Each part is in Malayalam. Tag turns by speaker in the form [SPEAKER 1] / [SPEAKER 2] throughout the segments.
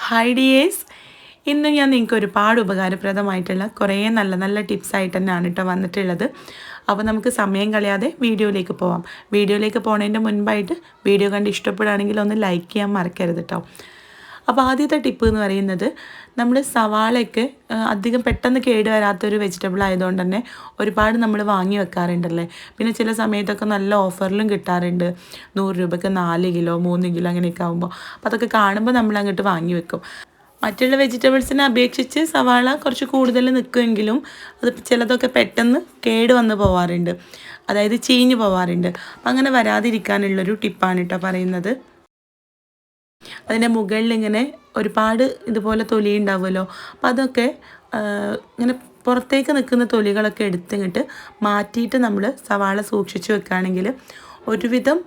[SPEAKER 1] ഹായ് ഡിയേഴ്സ്, ഇന്ന് ഞാൻ നിങ്ങൾക്ക് ഒരുപാട് ഉപകാരപ്രദമായിട്ടുള്ള കുറേ നല്ല നല്ല ടിപ്സായിട്ട് തന്നെയാണ് കേട്ടോ വന്നിട്ടുള്ളത്. അപ്പോൾ നമുക്ക് സമയം കളയാതെ വീഡിയോയിലേക്ക് പോവാം. വീഡിയോയിലേക്ക് പോകുന്നതിൻ്റെ മുൻപായിട്ട് വീഡിയോ കണ്ട് ഇഷ്ടപ്പെടുകയാണെങ്കിൽ ഒന്ന് ലൈക്ക് ചെയ്യാൻ മറക്കരുത് കേട്ടോ. അപ്പോൾ ആദ്യത്തെ ടിപ്പ് എന്ന് പറയുന്നത്, നമ്മൾ സവാളയൊക്കെ അധികം പെട്ടെന്ന് കേട് വരാത്തൊരു വെജിറ്റബിൾ ആയതുകൊണ്ട് തന്നെ ഒരുപാട് നമ്മൾ വാങ്ങി വെക്കാറുണ്ടല്ലേ. പിന്നെ ചില സമയത്തൊക്കെ നല്ല ഓഫറിലും കിട്ടാറുണ്ട്. 100 രൂപയ്ക്ക് 4 കിലോ 3 കിലോ അങ്ങനെയൊക്കെ ആകുമ്പോൾ അപ്പോൾ അതൊക്കെ കാണുമ്പോൾ നമ്മൾ അങ്ങോട്ട് വാങ്ങി വെക്കും. മറ്റുള്ള വെജിറ്റബിൾസിനെ അപേക്ഷിച്ച് സവാള കുറച്ച് കൂടുതൽ നിൽക്കുമെങ്കിലും അത് ചിലതൊക്കെ പെട്ടെന്ന് കേട് വന്ന് പോവാറുണ്ട്, അതായത് ചീഞ്ഞ് പോവാറുണ്ട്. അപ്പം അങ്ങനെ വരാതിരിക്കാനുള്ളൊരു ടിപ്പാണ് കേട്ടോ പറയുന്നത്. അതിൻ്റെ മുകളിൽ ഇങ്ങനെ ഒരുപാട് ഇതുപോലെ തൊലി ഉണ്ടാവുമല്ലോ, അപ്പോൾ അതൊക്കെ ഇങ്ങനെ പുറത്തേക്ക് നിൽക്കുന്ന തൊലികളൊക്കെ എടുത്തിങ്ങോട്ട് മാറ്റിയിട്ട് നമ്മൾ സവാള സൂക്ഷിച്ച് വെക്കുകയാണെങ്കിൽ ഒരുവിധം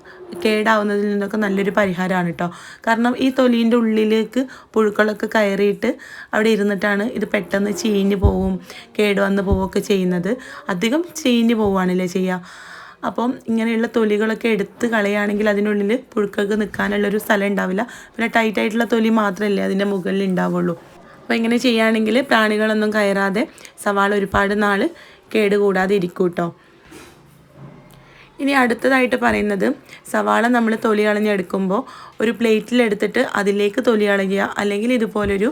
[SPEAKER 1] കേടാവുന്നതിൽ നിന്നൊക്കെ നല്ലൊരു പരിഹാരമാണ് കേട്ടോ. കാരണം ഈ തൊലീൻ്റെ ഉള്ളിലേക്ക് പുഴുക്കളൊക്കെ കയറിയിട്ട് അവിടെ ഇരുന്നിട്ടാണ് ഇത് പെട്ടെന്ന് ചീഞ്ഞ് പോവും, കേടുവന്ന് പോവുകയൊക്കെ ചെയ്യുന്നത്. അധികം ചീഞ്ഞ് പോവുകയാണല്ലേ ചെയ്യുക. അപ്പം ഇങ്ങനെയുള്ള തൊലികളൊക്കെ എടുത്ത് കളയുകയാണെങ്കിൽ അതിനുള്ളിൽ പുഴുക്കൾക്ക് നിൽക്കാനുള്ളൊരു സ്ഥലം ഉണ്ടാവില്ല. പിന്നെ ടൈറ്റായിട്ടുള്ള തൊലി മാത്രമല്ലേ അതിൻ്റെ മുകളിൽ ഉണ്ടാവുള്ളൂ. അപ്പോൾ ഇങ്ങനെ ചെയ്യുകയാണെങ്കിൽ പ്രാണികളൊന്നും കയറാതെ സവാള ഒരുപാട് നാൾ കേടുകൂടാതെ ഇരിക്കും കേട്ടോ. ഇനി അടുത്തതായിട്ട് പറയുന്നത്, സവാള നമ്മൾ തൊലി കളഞ്ഞെടുക്കുമ്പോൾ ഒരു പ്ലേറ്റിലെടുത്തിട്ട് അതിലേക്ക് തൊലി കളയുക, അല്ലെങ്കിൽ ഇതുപോലൊരു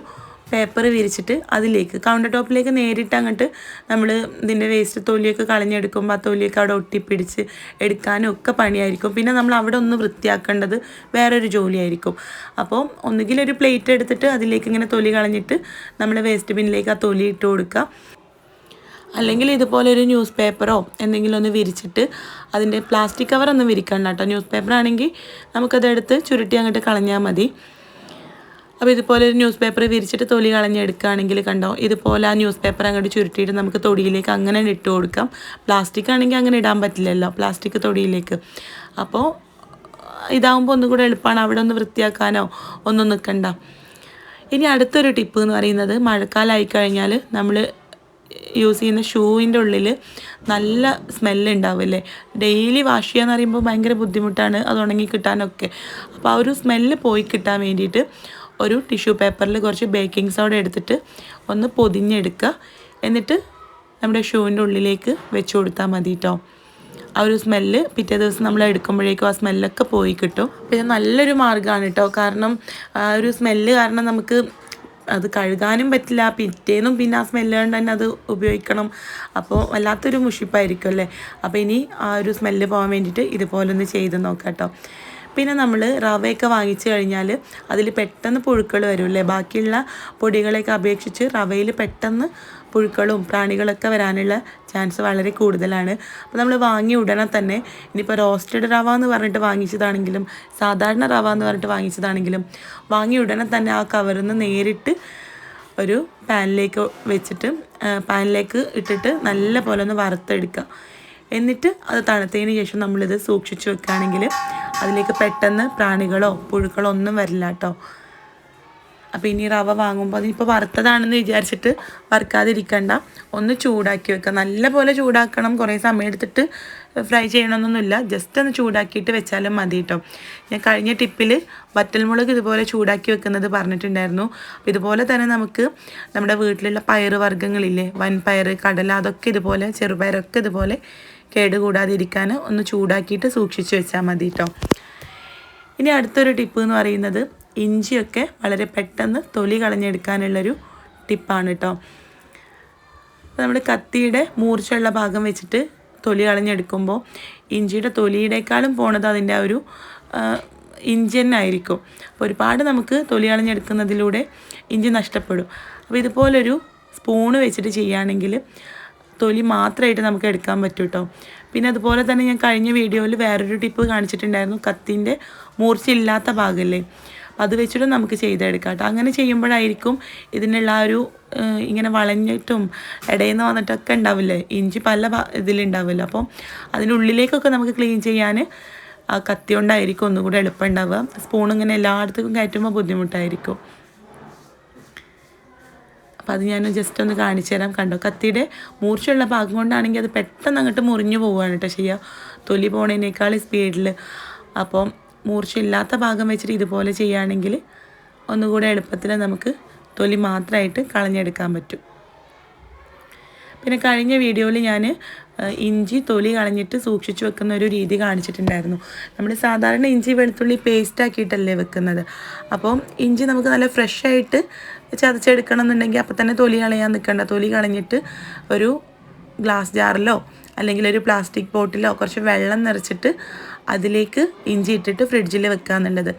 [SPEAKER 1] പേപ്പർ വിരിച്ചിട്ട് അതിലേക്ക് കൗണ്ടർ ടോപ്പിലേക്ക് നേരിട്ട് അങ്ങോട്ട് നമ്മൾ ഇതിൻ്റെ വേസ്റ്റ് തൊലിയൊക്കെ കളഞ്ഞെടുക്കുമ്പോൾ ആ തൊലിയൊക്കെ അവിടെ ഒട്ടിപ്പിടിച്ച് എടുക്കാനും ഒക്കെ പണിയായിരിക്കും. പിന്നെ നമ്മൾ അവിടെ ഒന്ന് വൃത്തിയാക്കേണ്ടത് വേറൊരു ജോലിയായിരിക്കും. അപ്പോൾ ഒന്നുകിലൊരു പ്ലേറ്റ് എടുത്തിട്ട് അതിലേക്ക് ഇങ്ങനെ തൊലി കളഞ്ഞിട്ട് നമ്മൾ വേസ്റ്റ് ബിന്നിലേക്ക് ആ തൊലി ഇട്ട് കൊടുക്കുക, അല്ലെങ്കിൽ ഇതുപോലെ ഒരു ന്യൂസ് പേപ്പറോ എന്തെങ്കിലും ഒന്ന് വിരിച്ചിട്ട്, അതിൻ്റെ പ്ലാസ്റ്റിക് കവറൊന്നും വിരിക്കണ്ട കേട്ടോ. ന്യൂസ് പേപ്പർ ആണെങ്കിൽ നമുക്കതെടുത്ത് ചുരുട്ടി അങ്ങോട്ട് കളഞ്ഞാൽ മതി. അപ്പോൾ ഇതുപോലെ ഒരു ന്യൂസ് പേപ്പർ വിരിച്ചിട്ട് തൊലി കളഞ്ഞെടുക്കുകയാണെങ്കിൽ കണ്ടോ, ഇതുപോലെ ആ ന്യൂസ് പേപ്പർ അങ്ങോട്ട് ചുരുട്ടിയിട്ട് നമുക്ക് തൊടിയിലേക്ക് അങ്ങനെ ഇട്ട് കൊടുക്കാം. പ്ലാസ്റ്റിക് ആണെങ്കിൽ അങ്ങനെ ഇടാൻ പറ്റില്ലല്ലോ, പ്ലാസ്റ്റിക് തൊടിയിലേക്ക്. അപ്പോൾ ഇതാകുമ്പോൾ ഒന്നുകൂടെ എളുപ്പമാണ്, അവിടെ ഒന്ന് വൃത്തിയാക്കാനോ ഒന്നും നിൽക്കണ്ട. ഇനി അടുത്തൊരു ടിപ്പ് എന്ന് പറയുന്നത്, മഴക്കാലമായി കഴിഞ്ഞാൽ നമ്മൾ യൂസ് ചെയ്യുന്ന ഷൂവിൻ്റെ ഉള്ളിൽ നല്ല സ്മെല്ല് ഉണ്ടാവില്ലേ. ഡെയിലി വാഷ് ചെയ്യാന്ന് പറയുമ്പോൾ ഭയങ്കര ബുദ്ധിമുട്ടാണ് അത് ഉണങ്ങി കിട്ടാനൊക്കെ. അപ്പോൾ ആ ഒരു സ്മെല്ല് പോയി കിട്ടാൻ വേണ്ടിയിട്ട് ഒരു ടിഷ്യൂ പേപ്പറിൽ കുറച്ച് ബേക്കിംഗ് സോഡ എടുത്തിട്ട് ഒന്ന് പൊതിഞ്ഞെടുക്കുക, എന്നിട്ട് നമ്മുടെ ഷൂവിൻ്റെ ഉള്ളിലേക്ക് വെച്ച് കൊടുത്താൽ മതി കേട്ടോ. ആ ഒരു സ്മെല്ല് പിറ്റേ ദിവസം നമ്മൾ എടുക്കുമ്പോഴേക്കും ആ സ്മെല്ലൊക്കെ പോയി കിട്ടും. പിന്നെ നല്ലൊരു മാർഗ്ഗമാണ് കേട്ടോ. കാരണം ആ ഒരു സ്മെല്ല് കാരണം നമുക്ക് അത് കഴുകാനും പറ്റില്ല, പിറ്റേന്നും പിന്നെ ആ സ്മെല്ല് കൊണ്ട് തന്നെ അത് ഉപയോഗിക്കണം. അപ്പോൾ വല്ലാത്തൊരു മുഷിപ്പായിരിക്കും അല്ലേ. അപ്പോൾ ഇനി ആ ഒരു സ്മെല്ല് പോകാൻ വേണ്ടിയിട്ട് ഇതുപോലെ ഒന്ന് ചെയ്ത് നോക്കാം കേട്ടോ. പിന്നെ നമ്മൾ റവയൊക്കെ വാങ്ങിച്ചു കഴിഞ്ഞാൽ അതിൽ പെട്ടെന്ന് പുഴുക്കൾ വരുമല്ലേ. ബാക്കിയുള്ള പൊടികളെയൊക്കെ അപേക്ഷിച്ച് റവയിൽ പെട്ടെന്ന് പുഴുക്കളും പ്രാണികളൊക്കെ വരാനുള്ള ചാൻസ് വളരെ കൂടുതലാണ്. അപ്പോൾ നമ്മൾ വാങ്ങി ഉടനെ തന്നെ, ഇനിയിപ്പോൾ റോസ്റ്റഡ് റവ എന്ന് പറഞ്ഞിട്ട് വാങ്ങിച്ചതാണെങ്കിലും സാധാരണ റവ എന്ന് പറഞ്ഞിട്ട് വാങ്ങിച്ചതാണെങ്കിലും, വാങ്ങി ഉടനെ തന്നെ ആ കവറിൽ നിന്ന് നേരിട്ട് ഒരു പാനിലേക്ക് വെച്ചിട്ട് പാനിലേക്ക് ഇട്ടിട്ട് നല്ല പോലെ ഒന്ന് വറുത്തെടുക്കുക. എന്നിട്ട് അത് തണുത്തതിന് ശേഷം നമ്മളിത് സൂക്ഷിച്ച് വെക്കുകയാണെങ്കിൽ അതിലേക്ക് പെട്ടെന്ന് പ്രാണികളോ പുഴുക്കളോ ഒന്നും വരില്ല കേട്ടോ. അപ്പോൾ ഇനി റവ വാങ്ങുമ്പോൾ അതിനിപ്പോൾ വറുത്തതാണെന്ന് വിചാരിച്ചിട്ട് വറുക്കാതിരിക്കണ്ട, ഒന്ന് ചൂടാക്കി വെക്കുക. നല്ല പോലെ ചൂടാക്കണം, കുറേ സമയം എടുത്തിട്ട് ഫ്രൈ ചെയ്യണമെന്നൊന്നുമില്ല, ജസ്റ്റ് ഒന്ന് ചൂടാക്കിയിട്ട് വെച്ചാലും മതി കേട്ടോ. ഞാൻ കഴിഞ്ഞ ടിപ്പിൽ വറ്റൽമുളക് ഇതുപോലെ ചൂടാക്കി വെക്കുന്നത് പറഞ്ഞിട്ടുണ്ടായിരുന്നു. അപ്പോൾ ഇതുപോലെ തന്നെ നമുക്ക് നമ്മുടെ വീട്ടിലുള്ള പയർ വർഗ്ഗങ്ങളില്ലേ, വൻപയർ, കടല, അതൊക്കെ ഇതുപോലെ, ചെറുപയറൊക്കെ ഇതുപോലെ കേടുകൂടാതിരിക്കാൻ ഒന്ന് ചൂടാക്കിയിട്ട് സൂക്ഷിച്ച് വെച്ചാൽ മതി കേട്ടോ. ഇനി അടുത്തൊരു ടിപ്പ് എന്ന് പറയുന്നത്, ഇഞ്ചിയൊക്കെ വളരെ പെട്ടെന്ന് തൊലി കളഞ്ഞെടുക്കാനുള്ളൊരു ടിപ്പാണ് കേട്ടോ. അപ്പോൾ നമ്മൾ കത്തിയുടെ മൂർച്ചയുള്ള ഭാഗം വെച്ചിട്ട് തൊലി കളഞ്ഞെടുക്കുമ്പോൾ ഇഞ്ചിയുടെ തൊലിയുടേക്കാളും പോണത് അതിൻ്റെ ആ ഒരു ഇഞ്ചി തന്നെ ആയിരിക്കും. അപ്പോൾ ഒരുപാട് നമുക്ക് തൊലി കളഞ്ഞെടുക്കുന്നതിലൂടെ ഇഞ്ചി നഷ്ടപ്പെടും. അപ്പോൾ ഇതുപോലൊരു സ്പൂണ് വെച്ചിട്ട് ചെയ്യുകയാണെങ്കിൽ തൊലി മാത്രമായിട്ട് നമുക്ക് എടുക്കാൻ പറ്റും കേട്ടോ. പിന്നെ അതുപോലെ തന്നെ ഞാൻ കഴിഞ്ഞ വീഡിയോയിൽ വേറൊരു ടിപ്പ് കാണിച്ചിട്ടുണ്ടായിരുന്നു, കത്തിൻ്റെ മൂർച്ചയില്ലാത്ത ഭാഗമല്ലേ, അത് വെച്ചിട്ട് നമുക്ക് ചെയ്തെടുക്കാം കേട്ടോ. അങ്ങനെ ചെയ്യുമ്പോഴായിരിക്കും ഇതിനുള്ള ആ ഒരു ഇങ്ങനെ വളഞ്ഞിട്ടും ഇടയിൽ നിന്ന് വന്നിട്ടൊക്കെ ഉണ്ടാവില്ലേ, ഇഞ്ചി പല ഇതിലുണ്ടാവില്ല. അപ്പം അതിനുള്ളിലേക്കൊക്കെ നമുക്ക് ക്ലീൻ ചെയ്യാൻ ആ കത്തി കൊണ്ടായിരിക്കും ഒന്നുകൂടെ എളുപ്പം ഉണ്ടാവുക. സ്പൂൺ ഇങ്ങനെ എല്ലായിടത്തേക്കും കയറ്റുമ്പോൾ ബുദ്ധിമുട്ടായിരിക്കും. അപ്പോൾ അത് ഞാൻ ജസ്റ്റ് ഒന്ന് കാണിച്ചു തരാം. കണ്ടോ, കത്തിയുടെ മൂർച്ചയുള്ള ഭാഗം കൊണ്ടാണെങ്കിൽ അത് പെട്ടെന്ന് അങ്ങോട്ട് മുറിഞ്ഞു പോവുകയാണ് കേട്ടോ ചെയ്യുക, തൊലി പോണതിനേക്കാൾ സ്പീഡിൽ. അപ്പം മൂർച്ചയില്ലാത്ത ഭാഗം വെച്ചിട്ട് ഇതുപോലെ ചെയ്യുകയാണെങ്കിൽ ഒന്നുകൂടെ എളുപ്പത്തിൽ നമുക്ക് തൊലി മാത്രമായിട്ട് കളഞ്ഞെടുക്കാൻ പറ്റും. പിന്നെ കഴിഞ്ഞ വീഡിയോയിൽ ഞാൻ ഇഞ്ചി തൊലി കളഞ്ഞിട്ട് സൂക്ഷിച്ച് വെക്കുന്ന ഒരു രീതി കാണിച്ചിട്ടുണ്ടായിരുന്നു. നമ്മൾ സാധാരണ ഇഞ്ചി വെളുത്തുള്ളി പേസ്റ്റ് ആക്കിയിട്ടല്ലേ വെക്കുന്നത്. അപ്പം ഇഞ്ചി നമുക്ക് നല്ല ഫ്രഷായിട്ട് ചതച്ചെടുക്കണം എന്നുണ്ടെങ്കിൽ അപ്പം തന്നെ തൊലി കളയാൻ നിൽക്കണ്ട. തൊലി കളഞ്ഞിട്ട് ഒരു ഗ്ലാസ് ജാറിലോ അല്ലെങ്കിൽ ഒരു പ്ലാസ്റ്റിക് ബോട്ടിലോ കുറച്ച് വെള്ളം നിറച്ചിട്ട് അതിലേക്ക് ഇഞ്ചി ഇട്ടിട്ട് ഫ്രിഡ്ജിൽ വെക്കുക എന്നുള്ളത്.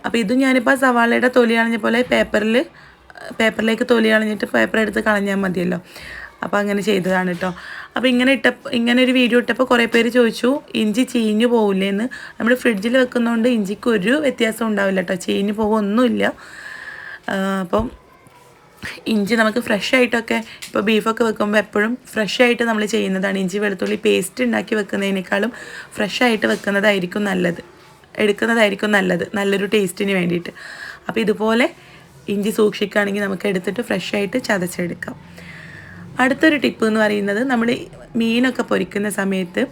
[SPEAKER 1] അപ്പോൾ ഇതും ഞാനിപ്പോൾ സവാളയുടെ തൊലി കളഞ്ഞ പോലെ പേപ്പറിലേക്ക് തൊലി കളഞ്ഞിട്ട് പേപ്പർ എടുത്ത് കളഞ്ഞാൽ മതിയല്ലോ. അപ്പോൾ അങ്ങനെ ചെയ്തതാണ് കേട്ടോ. അപ്പോൾ ഇങ്ങനെ ഒരു വീഡിയോ ഇട്ടപ്പോൾ കുറേ പേര് ചോദിച്ചു ഇഞ്ചി ചീഞ്ഞു പോകില്ലേ എന്ന്. നമ്മൾ ഫ്രിഡ്ജിൽ വെക്കുന്നതുകൊണ്ട് ഇഞ്ചിക്ക് ഒരു വ്യത്യാസം ഉണ്ടാവില്ല കേട്ടോ, ചീഞ്ഞു പോകുമൊന്നുമില്ല. അപ്പം ഇഞ്ചി നമുക്ക് ഫ്രഷായിട്ടൊക്കെ ഇപ്പോൾ ബീഫൊക്കെ വെക്കുമ്പോൾ എപ്പോഴും ഫ്രഷായിട്ട് നമ്മൾ ചെയ്യുന്നതാണ്. ഇഞ്ചി വെളുത്തുള്ളി പേസ്റ്റ് ഉണ്ടാക്കി വെക്കുന്നതിനേക്കാളും ഫ്രഷായിട്ട് എടുക്കുന്നതായിരിക്കും നല്ലത്, നല്ലൊരു ടേസ്റ്റിന് വേണ്ടിയിട്ട്. അപ്പോൾ ഇതുപോലെ ഇഞ്ചി സൂക്ഷിക്കുകയാണെങ്കിൽ നമുക്ക് എടുത്തിട്ട് ഫ്രഷായിട്ട് ചതച്ചെടുക്കാം. അടുത്തൊരു ടിപ്പ് എന്ന് പറയുന്നത്, നമ്മൾ മീനൊക്കെ പൊരിക്കുന്ന സമയത്ത്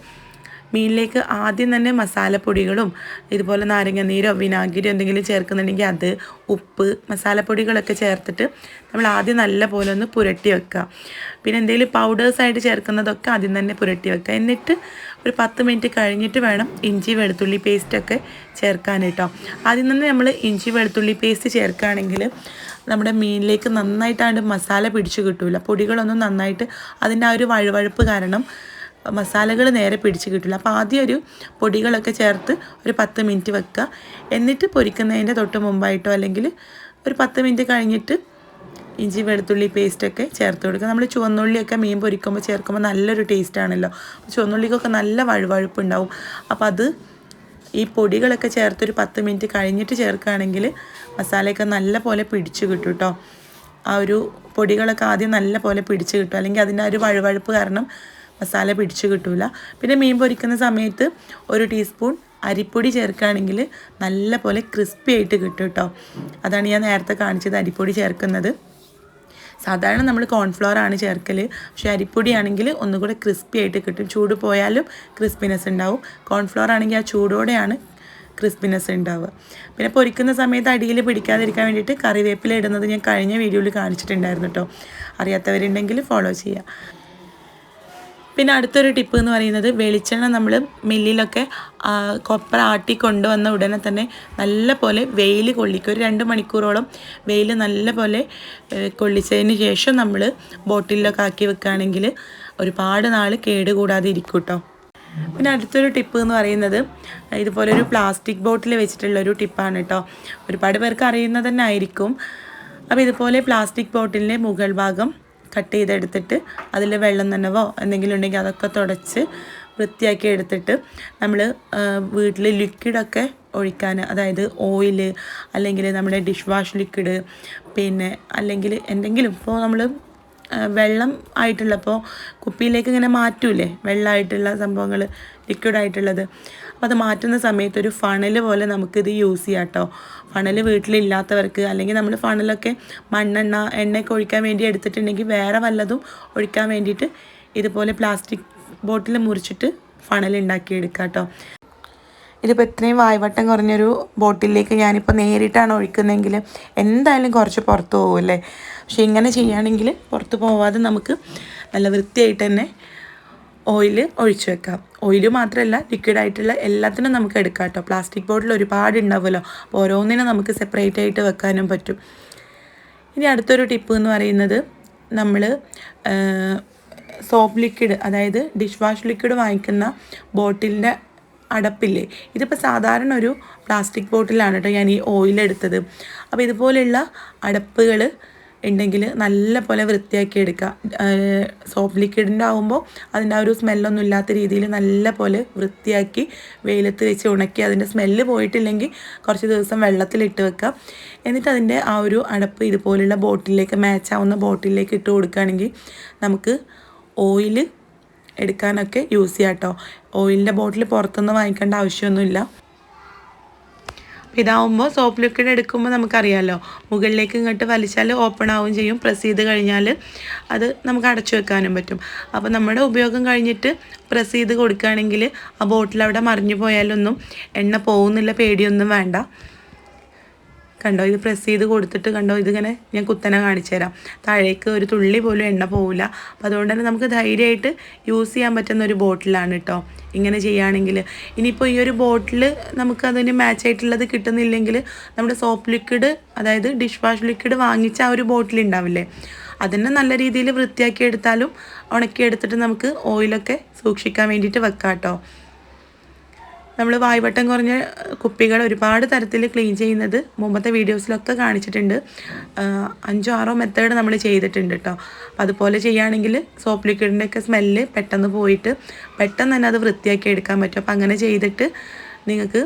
[SPEAKER 1] മീനിലേക്ക് ആദ്യം തന്നെ മസാലപ്പൊടികളും ഇതുപോലെ നാരങ്ങാനീരോ വിനാഗിരിയോ എന്തെങ്കിലും ചേർക്കുന്നുണ്ടെങ്കിൽ അത്, ഉപ്പ്, മസാലപ്പൊടികളൊക്കെ ചേർത്തിട്ട് നമ്മൾ ആദ്യം നല്ല പോലെ ഒന്ന് പുരട്ടി വെക്കുക. പിന്നെ എന്തെങ്കിലും പൗഡേഴ്സായിട്ട് ചേർക്കുന്നതൊക്കെ ആദ്യം തന്നെ പുരട്ടി വെക്കുക. എന്നിട്ട് ഒരു 10 മിനിറ്റ് കഴിഞ്ഞിട്ട് വേണം ഇഞ്ചി വെളുത്തുള്ളി പേസ്റ്റൊക്കെ ചേർക്കാൻ കേട്ടോ. ആദ്യം തന്നെ നമ്മൾ ഇഞ്ചി വെളുത്തുള്ളി പേസ്റ്റ് ചേർക്കുകയാണെങ്കിൽ നമ്മുടെ മീനിലേക്ക് നന്നായിട്ടാണ്ട് മസാല പിടിച്ച് കിട്ടില്ല. പൊടികളൊന്നും നന്നായിട്ട് അതിൻ്റെ ആ ഒരു വഴുവഴുപ്പ് കാരണം മസാലകൾ നേരെ പിടിച്ച് കിട്ടില്ല. അപ്പോൾ ആദ്യം ഒരു പൊടികളൊക്കെ ചേർത്ത് ഒരു 10 മിനിറ്റ് വെക്കുക. എന്നിട്ട് പൊരിക്കുന്നതിൻ്റെ തൊട്ട് മുമ്പായിട്ടോ അല്ലെങ്കിൽ ഒരു 10 മിനിറ്റ് കഴിഞ്ഞിട്ട് ഇഞ്ചി വെളുത്തുള്ളി പേസ്റ്റൊക്കെ ചേർത്ത് കൊടുക്കുക. നമ്മൾ ചുവന്നുള്ളിയൊക്കെ മീൻ പൊരിക്കുമ്പോൾ ചേർക്കുമ്പോൾ നല്ലൊരു ടേസ്റ്റാണല്ലോ. ചുവന്നുള്ളിക്കൊക്കെ നല്ല വഴുവഴുപ്പ് ഉണ്ടാവും. അപ്പോൾ അത് ഈ പൊടികളൊക്കെ ചേർത്തൊരു 10 മിനിറ്റ് കഴിഞ്ഞിട്ട് ചേർക്കുകയാണെങ്കിൽ മസാലയൊക്കെ നല്ല പോലെ പിടിച്ച് കിട്ടും കേട്ടോ. ആ ഒരു പൊടികളൊക്കെ ആദ്യം നല്ല പോലെ പിടിച്ച് കിട്ടും, അല്ലെങ്കിൽ അതിൻ്റെ ആ ഒരു വഴുവഴുപ്പ് കാരണം മസാല പിടിച്ച് കിട്ടില്ല. പിന്നെ മീൻ പൊരിക്കുന്ന സമയത്ത് 1 ടീസ്പൂൺ അരിപ്പൊടി ചേർക്കുകയാണെങ്കിൽ നല്ല പോലെ ക്രിസ്പി ആയിട്ട് കിട്ടും കേട്ടോ. അതാണ് ഞാൻ നേരത്തെ കാണിച്ചത് അരിപ്പൊടി ചേർക്കുന്നത്. സാധാരണ നമ്മൾ കോൺഫ്ലവർ ആണ് ചേർക്കൽ, പക്ഷേ അരിപ്പൊടി ആണെങ്കിൽ ഒന്നുകൂടെ ക്രിസ്പി ആയിട്ട് കിട്ടും. ചൂട് പോയാലും ക്രിസ്പിനെസ് ഉണ്ടാവും. കോൺഫ്ലവർ ആണെങ്കിൽ ആ ചൂടോടെയാണ് ക്രിസ്പിനെസ് ഉണ്ടാവുക. പിന്നെ പൊരിക്കുന്ന സമയത്ത് അടിയിൽ പിടിക്കാതിരിക്കാൻ വേണ്ടിയിട്ട് കറിവേപ്പില ഇടുന്നത് ഞാൻ കഴിഞ്ഞ വീഡിയോയിൽ കാണിച്ചിട്ടുണ്ടായിരുന്നു കേട്ടോ. അറിയാത്തവരുണ്ടെങ്കിൽ ഫോളോ ചെയ്യുക. പിന്നെ അടുത്തൊരു ടിപ്പ് എന്ന് പറയുന്നത്, വെളിച്ചെണ്ണ നമ്മൾ മില്ലിലൊക്കെ കൊപ്ര ആട്ടി കൊണ്ടുവന്ന ഉടനെ തന്നെ നല്ല പോലെ വെയിൽ കൊള്ളിക്കുക. ഒരു 2 മണിക്കൂറോളം വെയിൽ നല്ല പോലെ കൊള്ളിച്ചതിന് ശേഷം നമ്മൾ ബോട്ടിലൊക്കെ ആക്കി വെക്കുകയാണെങ്കിൽ ഒരുപാട് നാൾ കേടുകൂടാതെ ഇരിക്കും കേട്ടോ. പിന്നെ അടുത്തൊരു ടിപ്പ് എന്ന് പറയുന്നത്, ഇതുപോലൊരു പ്ലാസ്റ്റിക് ബോട്ടിൽ വെച്ചിട്ടുള്ളൊരു ടിപ്പാണ് കേട്ടോ. ഒരുപാട് പേർക്ക് അറിയുന്നത് തന്നെ ആയിരിക്കും. അപ്പോൾ ഇതുപോലെ പ്ലാസ്റ്റിക് ബോട്ടിലിൻ്റെ മുകൾ ഭാഗം കട്ട് ചെയ്തെടുത്തിട്ട് അതിൽ വെള്ളം നനവോ എന്തെങ്കിലും ഉണ്ടെങ്കിൽ അതൊക്കെ തുടച്ച് വൃത്തിയാക്കി എടുത്തിട്ട് നമ്മൾ വീട്ടിൽ ലിക്വിഡൊക്കെ ഒഴിക്കാൻ, അതായത് ഓയിൽ അല്ലെങ്കിൽ നമ്മുടെ ഡിഷ് വാഷ് ലിക്വിഡ്, പിന്നെ അല്ലെങ്കിൽ എന്തെങ്കിലും ഇപ്പോൾ നമ്മൾ വെള്ളം ആയിട്ടുള്ളപ്പോൾ കുപ്പിയിലേക്ക് ഇങ്ങനെ മാറ്റൂലേ വെള്ളമായിട്ടുള്ള സംഭവങ്ങൾ, ലിക്വിഡായിട്ടുള്ളത്. അപ്പോൾ അത് മാറ്റുന്ന സമയത്ത് ഒരു ഫണൽ പോലെ നമുക്കിത് യൂസ് ചെയ്യാം കേട്ടോ. ഫണൽ വീട്ടിലില്ലാത്തവർക്ക്, അല്ലെങ്കിൽ നമ്മൾ ഫണലൊക്കെ മണ്ണെണ്ണ എണ്ണയൊക്കെ ഒഴിക്കാൻ വേണ്ടി എടുത്തിട്ടുണ്ടെങ്കിൽ വേറെ വല്ലതും ഒഴിക്കാൻ വേണ്ടിയിട്ട് ഇതുപോലെ പ്ലാസ്റ്റിക് ബോട്ടിൽ മുറിച്ചിട്ട് ഫണൽ ഉണ്ടാക്കിയെടുക്കാം കേട്ടോ. ഇതിപ്പോൾ ഇത്രയും വായ്വട്ടം കുറഞ്ഞൊരു ബോട്ടിലേക്ക് ഞാനിപ്പോൾ നേരിട്ടാണ് ഒഴിക്കുന്നതെങ്കിൽ എന്തായാലും കുറച്ച് പുറത്ത് പോകുമല്ലേ. പക്ഷെ ഇങ്ങനെ ചെയ്യുകയാണെങ്കിൽ പുറത്ത് പോവാതെ നമുക്ക് നല്ല വൃത്തിയായിട്ട് തന്നെ ഓയിൽ ഒഴിച്ച് വെക്കാം. ഓയിൽ മാത്രമല്ല ലിക്വിഡായിട്ടുള്ള എല്ലാത്തിനും നമുക്ക് എടുക്കാം കേട്ടോ. പ്ലാസ്റ്റിക് ബോട്ടിൽ ഒരുപാട് ഉണ്ടാവുമല്ലോ, അപ്പോൾ ഓരോന്നിനും നമുക്ക് സെപ്പറേറ്റ് ആയിട്ട് വെക്കാനും പറ്റും. ഇനി അടുത്തൊരു ടിപ്പ് എന്ന് പറയുന്നത്, നമ്മൾ സോപ്പ് ലിക്വിഡ്, അതായത് ഡിഷ് വാഷ് ലിക്വിഡ് വാങ്ങിക്കുന്ന ബോട്ടിലിൻ്റെ അടപ്പില്ലേ, ഇതിപ്പോൾ സാധാരണ ഒരു പ്ലാസ്റ്റിക് ബോട്ടിലാണ് കേട്ടോ ഞാൻ ഈ ഓയിൽ എടുത്തത്. അപ്പോൾ ഇതുപോലെയുള്ള അടപ്പുകൾ ഉണ്ടെങ്കിൽ നല്ല പോലെ വൃത്തിയാക്കി എടുക്കുക. സോപ്പ് ലിക്വിഡിൻ്റെ ആകുമ്പോൾ അതിൻ്റെ ആ ഒരു സ്മെല്ലൊന്നും ഇല്ലാത്ത രീതിയിൽ നല്ല പോലെ വൃത്തിയാക്കി വെയിലത്ത് വെച്ച് ഉണക്കി, അതിൻ്റെ സ്മെല്ല് പോയിട്ടില്ലെങ്കിൽ കുറച്ച് ദിവസം വെള്ളത്തിലിട്ട് വെക്കുക. എന്നിട്ട് അതിൻ്റെ ആ ഒരു അടപ്പ് ഇതുപോലുള്ള ബോട്ടിലേക്ക്, മാച്ചാവുന്ന ബോട്ടിലേക്ക് ഇട്ട് കൊടുക്കുകയാണെങ്കിൽ നമുക്ക് ഓയിൽ എടുക്കാനൊക്കെ യൂസ് ചെയ്യാം കേട്ടോ. ഓയിലിൻ്റെ ബോട്ടിൽ പുറത്തുനിന്ന് വാങ്ങിക്കേണ്ട ആവശ്യമൊന്നുമില്ല. ഇതാവുമ്പോൾ സോപ്പ് ലിക്വിഡ് എടുക്കുമ്പോൾ നമുക്കറിയാമല്ലോ, മുകളിലേക്ക് ഇങ്ങോട്ട് വലിച്ചാൽ ഓപ്പൺ ആവുകയും ചെയ്യും. പ്രസ് ചെയ്ത് കഴിഞ്ഞാൽ അത് നമുക്ക് അടച്ചു വെക്കാനും പറ്റും. അപ്പോൾ നമ്മുടെ ഉപയോഗം കഴിഞ്ഞിട്ട് പ്രസ് ചെയ്ത് കൊടുക്കുകയാണെങ്കിൽ ആ ബോട്ടിൽ അവിടെ മറിഞ്ഞു പോയാലൊന്നും എണ്ണ പോകുന്നില്ല, പേടിയൊന്നും വേണ്ട. കണ്ടോ, ഇത് പ്രസ് ചെയ്ത് കൊടുത്തിട്ട് കണ്ടോ, ഇതിങ്ങനെ ഞാൻ കുത്തനെ കാണിച്ചു തരാം. താഴേക്ക് ഒരു തുള്ളി പോലും എണ്ണ പോവില്ല. അപ്പോൾ അതുകൊണ്ട് തന്നെ നമുക്ക് ധൈര്യമായിട്ട് യൂസ് ചെയ്യാൻ പറ്റുന്ന ഒരു ബോട്ടിലാണ് കേട്ടോ ഇങ്ങനെ ചെയ്യുകയാണെങ്കിൽ. ഇനിയിപ്പോൾ ഈ ഒരു ബോട്ടിൽ നമുക്കതിന് മാച്ചായിട്ടുള്ളത് കിട്ടുന്നില്ലെങ്കിൽ നമ്മുടെ സോപ്പ് ലിക്വിഡ്, അതായത് ഡിഷ് വാഷ് ലിക്വിഡ് വാങ്ങിച്ച ആ ഒരു ബോട്ടിൽ ഉണ്ടാവില്ലേ, അതിനെ നല്ല രീതിയിൽ വൃത്തിയാക്കി എടുത്താലും ഉണക്കിയെടുത്തിട്ട് നമുക്ക് ഓയിലൊക്കെ സൂക്ഷിക്കാൻ വേണ്ടിയിട്ട് വെക്കാം കേട്ടോ. നമ്മൾ വായ്വട്ടം കുറഞ്ഞ കുപ്പികൾ ഒരുപാട് തരത്തിൽ ക്ലീൻ ചെയ്യുന്നത് മുമ്പത്തെ വീഡിയോസിലൊക്കെ കാണിച്ചിട്ടുണ്ട്. 5-6 മെത്തേഡ് നമ്മൾ ചെയ്തിട്ടുണ്ട് കേട്ടോ. അപ്പോൾ അതുപോലെ ചെയ്യുകയാണെങ്കിൽ സോപ്പ് ലിക്വിഡിൻ്റെയൊക്കെ സ്മെല്ല് പെട്ടെന്ന് പോയിട്ട് പെട്ടെന്ന് തന്നെ അത് വൃത്തിയാക്കി എടുക്കാൻ പറ്റും. അപ്പോൾ അങ്ങനെ ചെയ്തിട്ട് നിങ്ങൾക്ക്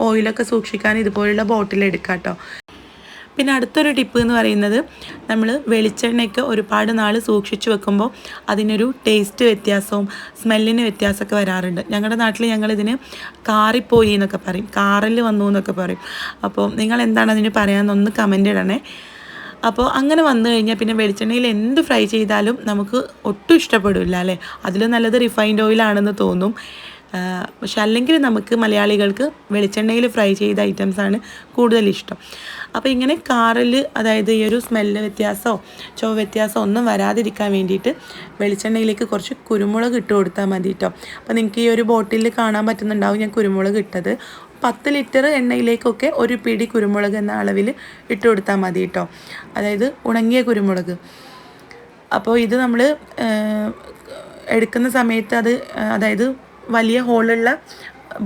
[SPEAKER 1] ഓയിലൊക്കെ സൂക്ഷിക്കാൻ ഇതുപോലുള്ള ബോട്ടിൽ എടുക്കാം കേട്ടോ. പിന്നെ അടുത്തൊരു ടിപ്പ് എന്ന് പറയുന്നത്, നമ്മൾ വെളിച്ചെണ്ണയൊക്കെ ഒരുപാട് നാൾ സൂക്ഷിച്ച് വെക്കുമ്പോൾ അതിനൊരു ടേസ്റ്റ് വ്യത്യാസവും സ്മെല്ലിന് വ്യത്യാസമൊക്കെ വരാറുണ്ട്. ഞങ്ങളുടെ നാട്ടിൽ ഞങ്ങളിതിന് കാറിപ്പോയി എന്നൊക്കെ പറയും, കാറിൽ വന്നു എന്നൊക്കെ പറയും. അപ്പോൾ നിങ്ങൾ എന്താണ് അതിന് പറയാമെന്നൊന്ന് കമൻ്റ് ഇടണേ. അപ്പോൾ അങ്ങനെ വന്നു കഴിഞ്ഞാൽ പിന്നെ വെളിച്ചെണ്ണയിൽ എന്ത് ഫ്രൈ ചെയ്താലും നമുക്ക് ഒട്ടും ഇഷ്ടപ്പെടില്ല അല്ലേ. അതിൽ നല്ലത് റിഫൈൻഡ് ഓയിലാണെന്ന് തോന്നും. പക്ഷെ അല്ലെങ്കിൽ നമുക്ക് മലയാളികൾക്ക് വെളിച്ചെണ്ണയിൽ ഫ്രൈ ചെയ്ത ഐറ്റംസാണ് കൂടുതൽ ഇഷ്ടം. അപ്പോൾ ഇങ്ങനെ കാറിൽ, അതായത് ഈ ഒരു സ്മെല്ല് വ്യത്യാസമോ ചുവ വ്യത്യാസമോ ഒന്നും വരാതിരിക്കാൻ വേണ്ടിയിട്ട് വെളിച്ചെണ്ണയിലേക്ക് കുറച്ച് കുരുമുളക് ഇട്ട് കൊടുത്താൽ മതി കേട്ടോ. അപ്പോൾ നിങ്ങൾക്ക് ഈ ഒരു ബോട്ടിൽ കാണാൻ പറ്റുന്നുണ്ടാവും ഞാൻ കുരുമുളക് ഇട്ടത്. 10 ലിറ്റർ എണ്ണയിലേക്കൊക്കെ ഒരു പിടി കുരുമുളക് എന്ന അളവിൽ ഇട്ട് കൊടുത്താൽ മതി കേട്ടോ, അതായത് ഉണങ്ങിയ കുരുമുളക്. അപ്പോൾ ഇത് നമ്മൾ എടുക്കുന്ന സമയത്ത് അതായത് വലിയ ഹോളുള്ള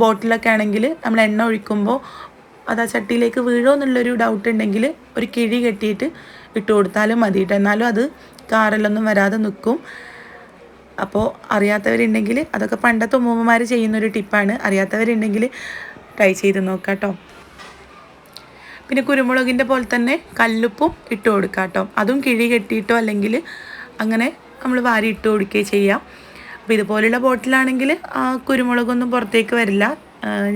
[SPEAKER 1] ബോട്ടിലൊക്കെ ആണെങ്കിൽ നമ്മൾ എണ്ണ ഒഴിക്കുമ്പോൾ അത് ആ ചട്ടിയിലേക്ക് വീഴോ എന്നുള്ളൊരു ഡൗട്ട് ഉണ്ടെങ്കിൽ ഒരു കിഴി കെട്ടിയിട്ട് ഇട്ട് കൊടുത്താലും മതി കേട്ടോ. എന്നാലും അത് കാറിലൊന്നും വരാതെ നിൽക്കും. അപ്പോൾ അറിയാത്തവരുണ്ടെങ്കിൽ, അതൊക്കെ പണ്ടത്തെ ഉമ്മമാർ ചെയ്യുന്നൊരു ടിപ്പാണ്, അറിയാത്തവരുണ്ടെങ്കിൽ ട്രൈ ചെയ്ത് നോക്കാം കേട്ടോ. പിന്നെ കുരുമുളകിൻ്റെ പോലെ തന്നെ കല്ലുപ്പും ഇട്ട് കൊടുക്കാം കേട്ടോ. അതും കിഴി കെട്ടിയിട്ടോ അല്ലെങ്കിൽ അങ്ങനെ നമ്മൾ വാരി ഇട്ട് കൊടുക്കുകയും ചെയ്യാം. അപ്പോൾ ഇതുപോലുള്ള ബോട്ടിലാണെങ്കിൽ ആ കുരുമുളകൊന്നും പുറത്തേക്ക് വരില്ല.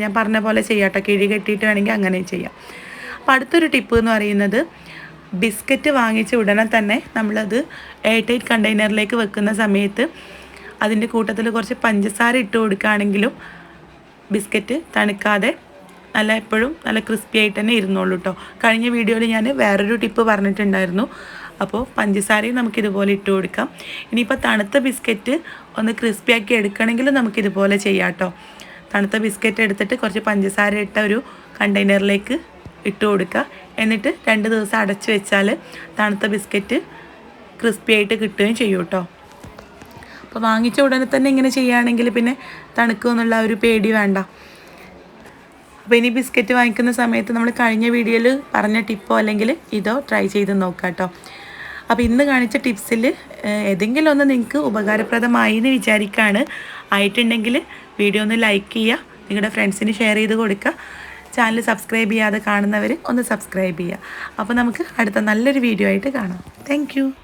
[SPEAKER 1] ഞാൻ പറഞ്ഞ പോലെ ചെയ്യാം കേട്ടോ, കിഴി കെട്ടിയിട്ട് വേണമെങ്കിൽ അങ്ങനെ ചെയ്യാം. അപ്പോൾ അടുത്തൊരു ടിപ്പ് എന്ന് പറയുന്നത്, ബിസ്ക്കറ്റ് വാങ്ങിച്ച ഉടനെ തന്നെ നമ്മളത് എയർ ടൈറ്റ് കണ്ടെയ്നറിലേക്ക് വെക്കുന്ന സമയത്ത് അതിൻ്റെ കൂട്ടത്തിൽ കുറച്ച് പഞ്ചസാര ഇട്ട് കൊടുക്കുകയാണെങ്കിലും ബിസ്ക്കറ്റ് തണുക്കാതെ എപ്പോഴും നല്ല ക്രിസ്പി ആയിട്ട് തന്നെ ഇരുന്നോളൂ കേട്ടോ. കഴിഞ്ഞ വീഡിയോയിൽ ഞാൻ വേറൊരു ടിപ്പ് പറഞ്ഞിട്ടുണ്ടായിരുന്നു. അപ്പോൾ പഞ്ചസാരയും നമുക്കിതുപോലെ ഇട്ട് കൊടുക്കാം. ഇനിയിപ്പോൾ തണുത്ത ബിസ്ക്കറ്റ് ഒന്ന് ക്രിസ്പിയാക്കി എടുക്കണമെങ്കിൽ നമുക്കിതുപോലെ ചെയ്യാം കേട്ടോ. തണുത്ത ബിസ്ക്കറ്റ് എടുത്തിട്ട് കുറച്ച് പഞ്ചസാര ഇട്ട ഒരു കണ്ടെയ്നറിലേക്ക് ഇട്ട് കൊടുക്കുക. എന്നിട്ട് 2 ദിവസം അടച്ച് വെച്ചാൽ തണുത്ത ബിസ്ക്കറ്റ് ക്രിസ്പി ആയിട്ട് കിട്ടുകയും ചെയ്യും കേട്ടോ. അപ്പോൾ വാങ്ങിച്ച ഉടനെ തന്നെ ഇങ്ങനെ ചെയ്യുകയാണെങ്കിൽ പിന്നെ തണുക്കുമെന്നുള്ള ഒരു പേടി വേണ്ട. അപ്പോൾ ഇനി ബിസ്ക്കറ്റ് വാങ്ങിക്കുന്ന സമയത്ത് നമ്മൾ കഴിഞ്ഞ വീഡിയോയിൽ പറഞ്ഞ ടിപ്പോ അല്ലെങ്കിൽ ഇതോ ട്രൈ ചെയ്ത് നോക്കാം കേട്ടോ. അപ്പോൾ ഇന്ന് കാണിച്ച ടിപ്സിൽ ഏതെങ്കിലും ഒന്ന് നിങ്ങൾക്ക് ഉപകാരപ്രദമായി എന്ന് വിചാരിക്കുകയാണ്. ആയിട്ടുണ്ടെങ്കിൽ വീഡിയോ ഒന്ന് ലൈക്ക് ചെയ്യുക, നിങ്ങളുടെ ഫ്രണ്ട്സിന് ഷെയർ ചെയ്ത് കൊടുക്കുക. ചാനൽ സബ്സ്ക്രൈബ് ചെയ്യാതെ കാണുന്നവർ ഒന്ന് സബ്സ്ക്രൈബ് ചെയ്യുക. അപ്പോൾ നമുക്ക് അടുത്ത നല്ലൊരു വീഡിയോ ആയിട്ട് കാണാം. താങ്ക്